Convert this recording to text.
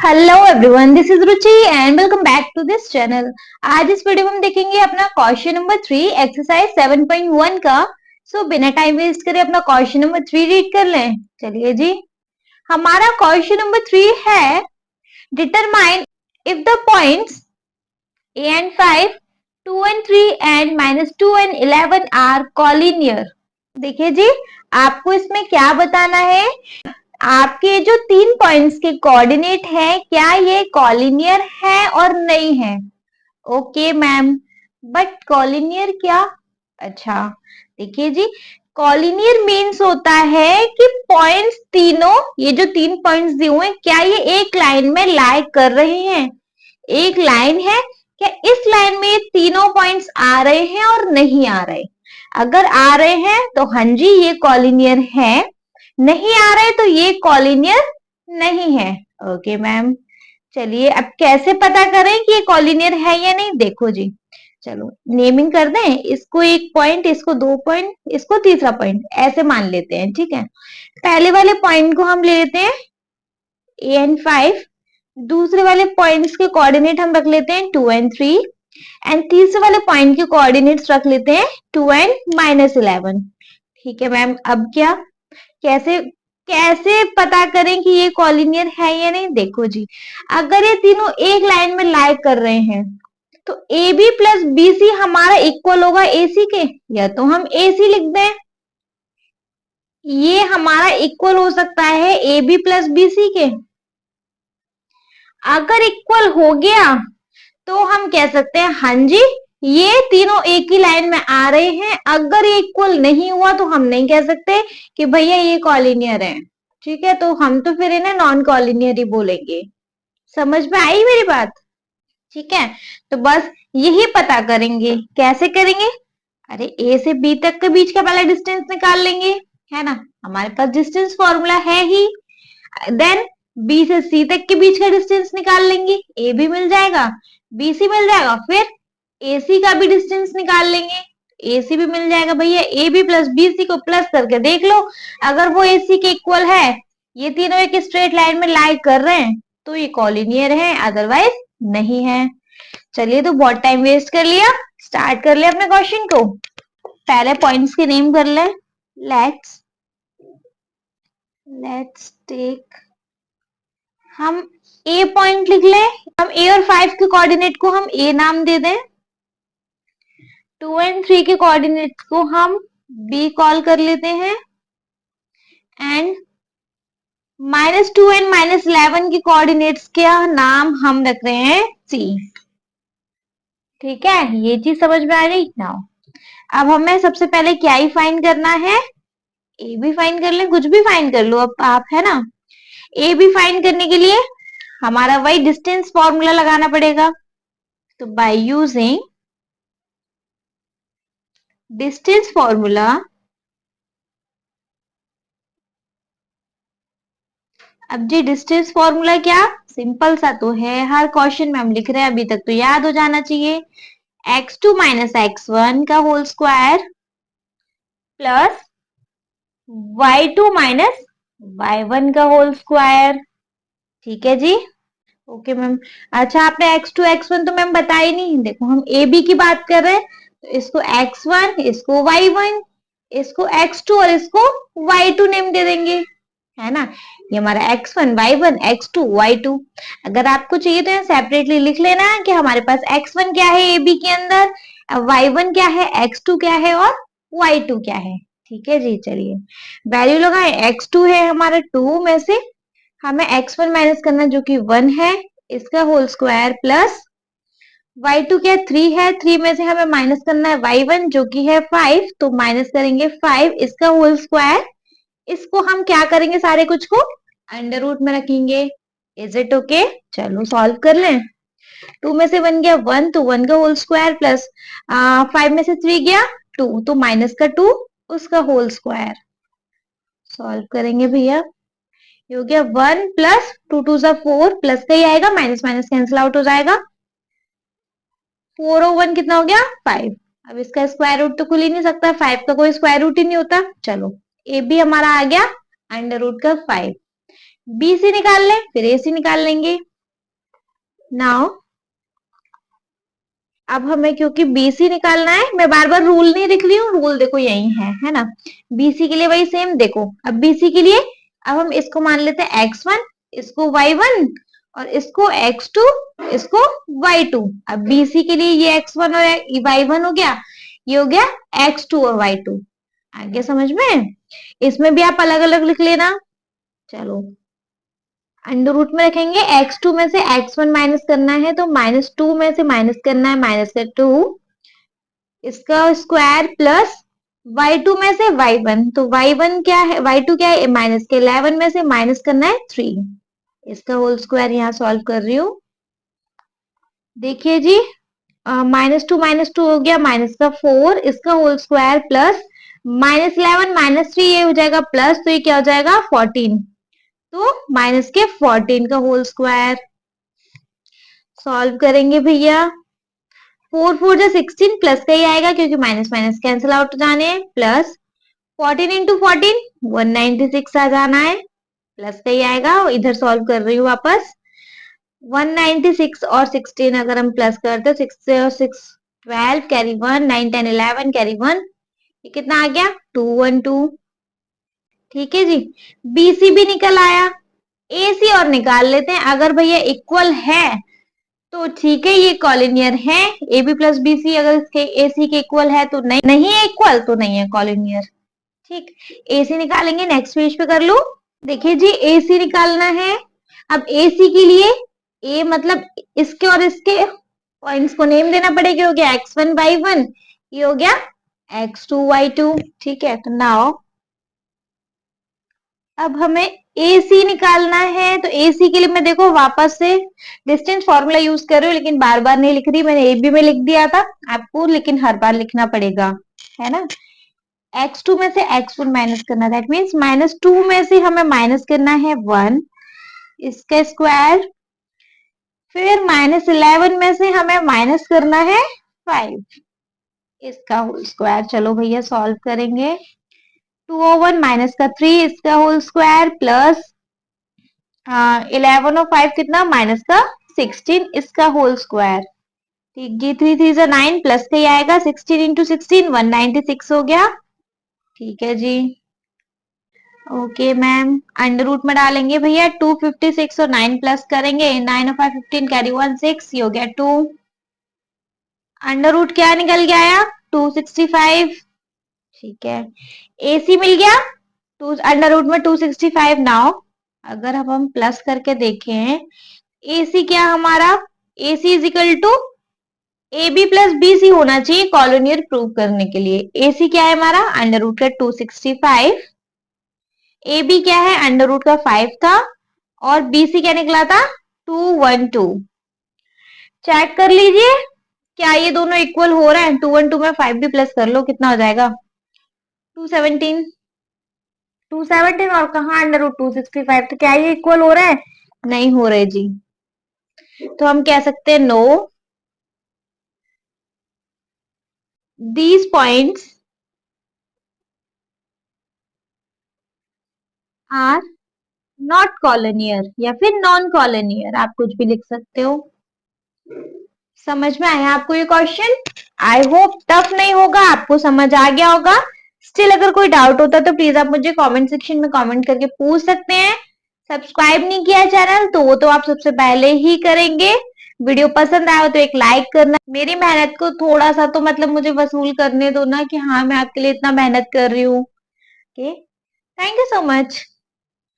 Hello everyone, this is Ruchi and welcome back to this channel. आज इस video में हम देखेंगे अपना क्वेश्चन नंबर 3 एक्सरसाइज 7.1 का। बिना टाइम वेस्ट करे अपना क्वेश्चन नंबर 3 रीड कर लें। चलिए जी, हमारा क्वेश्चन नंबर 3 है determine if the points a and 5, 2 and 3 and -2 and 11 are collinear. देखिए जी, आपको इसमें क्या बताना है, आपके जो 3 पॉइंट्स के कोऑर्डिनेट है क्या ये कॉलिनियर है और नहीं है। ओके मैम, बट कॉलिनियर क्या? अच्छा, देखिए जी, कॉलिनियर मीन्स होता है कि पॉइंट्स तीनों, ये जो 3 पॉइंट्स दिए हुए हैं क्या ये एक लाइन में लाई कर रहे हैं। एक लाइन है, क्या इस लाइन में ये तीनों पॉइंट्स आ रहे हैं और नहीं आ रहे। अगर आ रहे हैं तो हाँ जी ये कॉलिनियर है, नहीं आ रहे तो ये कॉलिनियर नहीं है। ओके मैम, चलिए अब कैसे पता करें कि ये कॉलिनियर है या नहीं। देखो जी, चलो नेमिंग कर दें, इसको 1 पॉइंट, इसको 2 पॉइंट, इसको तीसरा पॉइंट, ऐसे मान लेते हैं। ठीक है, पहले वाले पॉइंट को हम ले लेते हैं a and 5, दूसरे वाले पॉइंट्स के कोऑर्डिनेट हम रख लेते हैं 2 and 3 एंड तीसरे वाले पॉइंट के कोऑर्डिनेट्स रख लेते हैं 2 and -11। ठीक है मैम, अब क्या, कैसे कैसे पता करें कि ये कॉलिनियर है या नहीं। देखो जी, अगर ये तीनों एक लाइन में लाई कर रहे हैं तो A B plus B C हमारा इक्वल होगा ए सी के, या तो हम ए सी लिख दें, ये हमारा इक्वल हो सकता है A B plus B C के। अगर इक्वल हो गया तो हम कह सकते हैं हाँ जी ये तीनों एक ही लाइन में आ रहे हैं। अगर ये इक्वल नहीं हुआ तो हम नहीं कह सकते कि भैया ये कॉलिनियर है। ठीक है, तो हम तो फिर इन्हें नॉन कॉलिनियर ही बोलेंगे। समझ में आई मेरी बात? ठीक है, तो बस यही पता करेंगे। कैसे करेंगे? अरे ए से बी तक के बीच का पहले डिस्टेंस निकाल लेंगे, है ना, हमारे पास डिस्टेंस फॉर्मूला है ही। देन बी से सी तक के बीच का डिस्टेंस निकाल लेंगे, ए भी मिल जाएगा, बी सी मिल जाएगा, फिर ए सी का भी डिस्टेंस निकाल लेंगे, ए सी भी मिल जाएगा। भैया A B plus B C को प्लस करके देख लो, अगर वो ए सी के इक्वल है, ये तीनों एक स्ट्रेट लाइन में लाई कर रहे हैं तो ये कॉलिनियर है, अदरवाइज नहीं है। चलिए, तो बहुत टाइम वेस्ट कर लिया, स्टार्ट कर ले अपने क्वेश्चन को। पहले पॉइंट्स के नेम कर ले। लेट्स टेक, हम ए पॉइंट लिख ले, हम ए और 5 के कोऑर्डिनेट को हम ए नाम दे दें, 2 एंड 3 के कोऑर्डिनेट को हम बी कॉल कर लेते हैं, एंड -2 एंड -11 के कोऑर्डिनेट्स का नाम हम रख रहे हैं सी। ठीक है, ये चीज समझ में आ रही नाउ। अब हमें सबसे पहले क्या ही फाइंड करना है, ए भी फाइंड कर ले, कुछ भी फाइंड कर लो अब आप, है ना। ए भी फाइंड करने के लिए हमारा वही डिस्टेंस फॉर्मूला लगाना पड़ेगा। तो बाय यूजिंग डिस्टेंस फॉर्मूला, अब जी डिस्टेंस फॉर्मूला क्या, सिंपल सा तो है, हर क्वेश्चन में हम लिख रहे हैं, अभी तक तो याद हो जाना चाहिए। x2 माइनस x1 का whole square plus y2 minus y1 का होल स्क्वायर। ठीक है जी, ओके मैम। अच्छा, आपने x2 x1 तो मैम बताई नहीं। देखो, हम ए बी की बात कर रहे हैं, तो इसको x1, इसको y1, इसको x2 और इसको y2 नेम दे देंगे, है ना। ये हमारा x1 y1 x2 y2। अगर आपको चाहिए तो सेपरेटली लिख लेना कि हमारे पास x1 क्या है ए बी के अंदर, y1 क्या है, x2 क्या है और y2 क्या है। ठीक है जी, चलिए वैल्यू लगाए। x2 है हमारा 2 में से हमें x1 माइनस करना जो कि 1 है, इसका होल स्क्वायर प्लस y2 क्या 3 है, 3 में से हमें माइनस करना है y1 जो कि है 5, तो माइनस करेंगे 5, इसका होल स्क्वायर। इसको हम क्या करेंगे, सारे कुछ को अंडर रूट में रखेंगे। Is it okay? चलो सॉल्व कर लें। 2 में से 1 गया 1, तो 1 का होल स्क्वायर प्लस 5 में से 3 गया 2, तो माइनस का 2, उसका होल स्क्वायर। सॉल्व करेंगे भैया, ये हो गया 1 प्लस 2 2 जा 4, प्लस का ही आएगा, माइनस माइनस कैंसिल आउट हो जाएगा। 4 और 1 कितना हो गया 5। अब इसका स्क्वायर रूट तो खुल ही नहीं सकता, 5 का कोई स्क्वायर रूट ही नहीं होता। चलो, ए बी हमारा आ गया अंडर रूट का 5। बी सी निकाल लें, फिर ए सी निकाल लेंगे। नाउ अब हमें क्योंकि बीसी निकालना है, मैं बार बार रूल नहीं लिख रही हूँ, रूल देखो यही है ना। बीसी के लिए वही सेम देखो, अब बीसी के लिए अब हम इसको मान लेते हैं x1, इसको y1 और इसको x2, इसको y2। अब बीसी के लिए ये x1 और y1 हो गया, ये हो गया x2 और y2। आगे समझ में? इसमें भी आप अलग अलग लिख लेना। चलो अंडर रूट में रखेंगे, x2 में से x1 माइनस करना है तो -2 में से माइनस करना है -2, इसका स्क्वायर प्लस y2 में से y1, तो y1 क्या है, y2 क्या है माइनस के 11 में से माइनस करना है 3, इसका होल स्क्वायर यहाँ सॉल्व कर रही हूँ। देखिए जी -2 हो गया माइनस का 4, इसका होल स्क्वायर प्लस -11 -3 ये हो जाएगा प्लस, तो ये क्या हो जाएगा 14, तो माइनस के 14 का होल स्क्वायर सॉल्व करेंगे भैया। 4 4 जा 16 प्लस का ही आएगा क्योंकि माइनस माइनस कैंसिल आउट जाने हैं, प्लस 14 इंटू 14 196 आ जाना है, प्लस का ही आएगा, इधर सॉल्व कर रही हूँ वापस। 196 और 16 अगर हम प्लस करते हैं 6 से और 6 12 कैरी 1 9 10 11 कैरी 1, ये कितना आ गया 212। ठीक है जी, बीसी भी निकल आया, एसी और निकाल लेते हैं। अगर भैया इक्वल है तो ठीक है, ये कॉलिनियर है, A B plus B C अगर इसके ए सी के इक्वल है तो नहीं, नहीं है इक्वल तो नहीं है कॉलिनियर। ठीक, ए सी निकालेंगे, नेक्स्ट पेज पे कर लू। देखिए जी ए सी निकालना है, अब ए सी के लिए ए मतलब इसके और इसके पॉइंट्स को नेम देना पड़ेगा, हो गया x1 y1, ये हो गया x2 y2। ठीक है, तो नाउ अब हमें AC निकालना है, तो AC के लिए मैं देखो वापस से डिस्टेंस फॉर्मूला यूज कर रही हूँ, लेकिन बार बार नहीं लिख रही, मैंने AB में लिख दिया था आपको, लेकिन हर बार लिखना पड़ेगा, है ना। x2 में से x1 माइनस करना, दैट मीन्स -2 में से हमें माइनस करना है 1, इसका स्क्वायर, फिर -11 में से हमें माइनस करना है 5, इसका होल स्क्वायर। चलो भैया सॉल्व करेंगे, 201 माइनस का 3 इसका होल स्क्वायर प्लस 11 और 5 कितना माइनस का 16 इसका होल स्क्वायर। ठीक जी, 3 3 जा 9 प्लस का ही आएगा, 16 इंटू 16 196 हो गया। ठीक है जी, ओके मैम, अंडर रूट में डालेंगे भैया 256 और 9 प्लस करेंगे, 9 और 5 15 कैरी 1 6, ये हो गया 2, अंडर रूट क्या निकल गया आया 265। ठीक है, एसी मिल गया, टू अंडर रूट में 265। नाउ अगर अब हम प्लस करके देखें, एसी क्या हमारा, AC is equal to A B plus B C होना चाहिए कॉलोनियर प्रूव करने के लिए। एसी क्या है हमारा अंडर रूट का 265, ए बी क्या है अंडर रूट का 5 था, और बी सी क्या निकला था 212। चेक कर लीजिए क्या ये दोनों इक्वल हो रहे हैं, 212 में 5 भी प्लस कर लो, कितना हो जाएगा 217, 217 और कहा अंडर रूट 265, तो क्या ये इक्वल हो रहा है, नहीं हो रहे जी। तो हम कह सकते हैं no, these points are not collinear या फिर नॉन कॉलोनियर, आप कुछ भी लिख सकते हो। समझ में आया आपको ये क्वेश्चन? आई होप टफ नहीं होगा, आपको समझ आ गया होगा। स्टिल अगर कोई डाउट होता तो प्लीज आप मुझे कमेंट सेक्शन में कमेंट करके पूछ सकते हैं। सब्सक्राइब नहीं किया चैनल तो वो तो आप सबसे पहले ही करेंगे। वीडियो पसंद आया तो एक लाइक करना, मेरी मेहनत को थोड़ा सा तो मतलब मुझे वसूल करने दो ना, कि हाँ मैं आपके लिए इतना मेहनत कर रही हूँ। Okay, thank you so much.